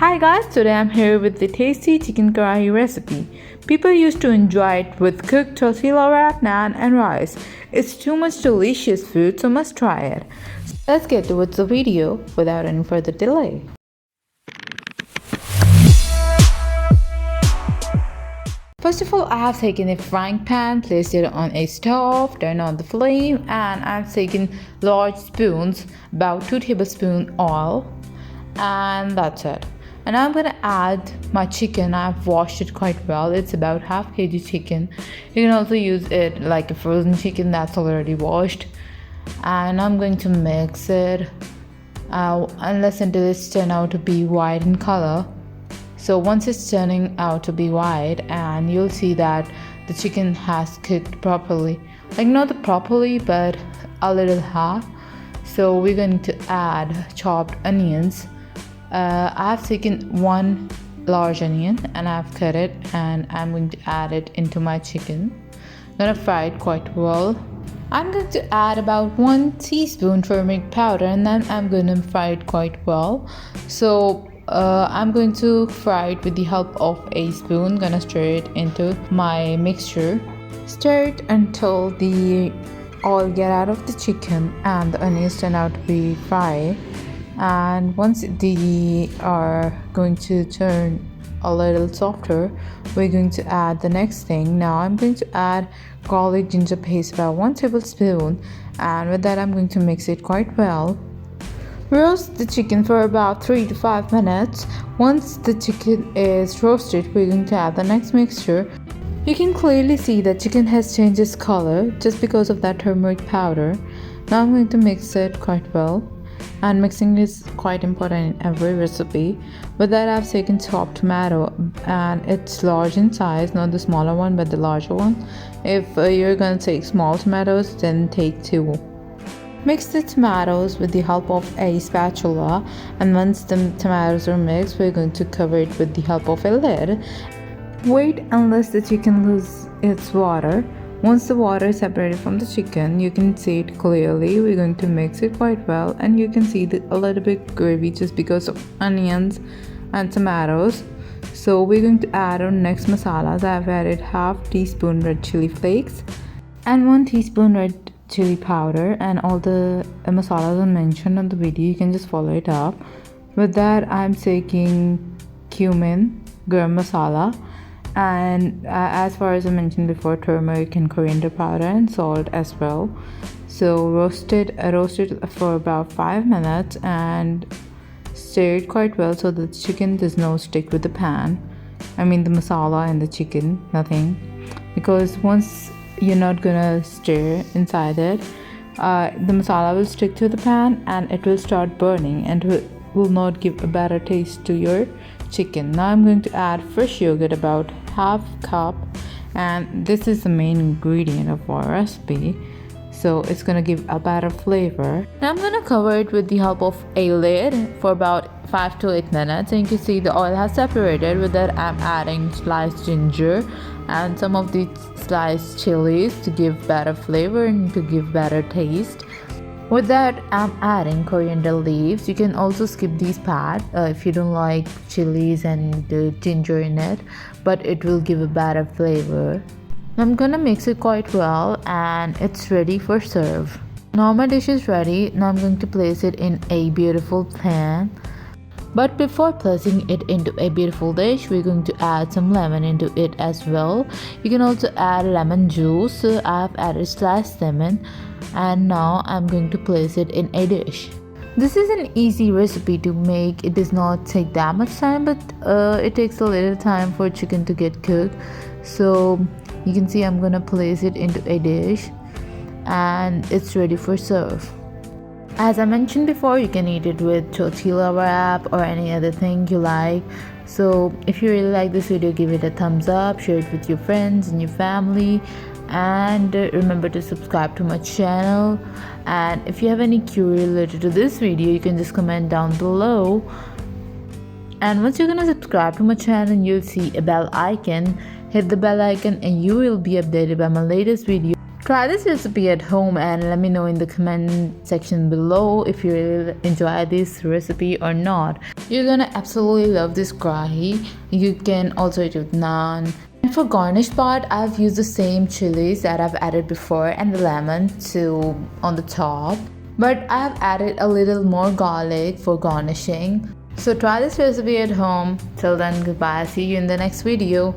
Hi guys, today I'm here with the tasty chicken karahi recipe. People used to enjoy it with cooked tortilla wrap, naan and rice. It's too much delicious food, so must try it. Let's get towards the video without any further delay. First of all, I have taken a frying pan, placed it on a stove, turned on the flame, and I've taken large spoons, about 2 tablespoons oil, and that's it. And I'm gonna add my chicken. I've washed it quite well. It's about half kg chicken. You can also use it like a frozen chicken that's already washed. And I'm going to mix it unless until it's turned out to be white in color. So once it's turning out to be white, and you'll see that the chicken has cooked properly, like not properly but a little half. So we're going to add chopped onions. I've taken 1 large onion and I've cut it, and I'm going to add it into my chicken. I'm gonna fry it quite well. I'm going to add about 1 teaspoon turmeric powder, and then I'm gonna fry it quite well. So I'm going to fry it with the help of a spoon. Gonna stir it into my mixture. Stir it until the oil get out of the chicken and the onions turn out to be fried. And once they are going to turn a little softer, we're going to add the next thing. Now I'm going to add garlic ginger paste, about 1 tablespoon, and with that I'm going to mix it quite well. Roast the chicken for about 3 to 5 minutes. Once the chicken is roasted, we're going to add the next mixture. You can clearly see that chicken has changed its color just because of that turmeric powder. Now I'm going to mix it quite well. And mixing is quite important in every recipe. With that, I've taken chopped tomato, and it's large in size, not the smaller one but the larger one. If you're gonna take small tomatoes, then take 2. Mix the tomatoes with the help of a spatula, and once the tomatoes are mixed, we're going to cover it with the help of a lid. Wait unless the chicken loses its water. Once the water is separated from the chicken, you can see it clearly. We're going to mix it quite well, and you can see a little bit gravy just because of onions and tomatoes. So we're going to add our next masalas. I've added half teaspoon red chili flakes and 1 teaspoon red chili powder, and all the masalas are mentioned on the video. You can just follow it up. With that, I'm taking cumin, garam masala, and as far as I mentioned before, turmeric and coriander powder and salt as well. So roast it for about 5 minutes and stir it quite well so the chicken does not stick with the pan. I mean the masala and the chicken, nothing, because once you're not gonna stir inside it, the masala will stick to the pan and it will start burning and will not give a better taste to your chicken. Now I'm going to add fresh yogurt, about half cup, and this is the main ingredient of our recipe, so it's gonna give a better flavor. Now I'm gonna cover it with the help of a lid for about 5 to 8 minutes, and you can see the oil has separated. With that, I'm adding sliced ginger and some of the sliced chilies to give better flavor and to give better taste. With that, I'm adding coriander leaves. You can also skip these part if you don't like chilies and ginger in it, but it will give a better flavor. I'm gonna mix it quite well, and it's ready for serve. Now my dish is ready. Now I'm going to place it in a beautiful pan. But before placing it into a beautiful dish, we're going to add some lemon into it as well. You can also add lemon juice. I've added sliced lemon, and now I'm going to place it in a dish. This is an easy recipe to make. It does not take that much time, but it takes a little time for chicken to get cooked. So you can see I'm gonna place it into a dish, and it's ready for serve. As I mentioned before, you can eat it with tortilla wrap or any other thing you like. So if you really like this video, give it a thumbs up, share it with your friends and your family, and remember to subscribe to my channel. And if you have any query related to this video, you can just comment down below. And once you're gonna subscribe to my channel, you'll see a bell icon. Hit the bell icon and you will be updated by my latest video. Try this recipe at home and let me know in the comment section below if you really enjoy this recipe or not. You're gonna absolutely love this karahi. You can also eat with naan. And for garnish part, I've used the same chilies that I've added before and the lemon to on the top. But I've added a little more garlic for garnishing. So try this recipe at home. Till then, goodbye. See you in the next video.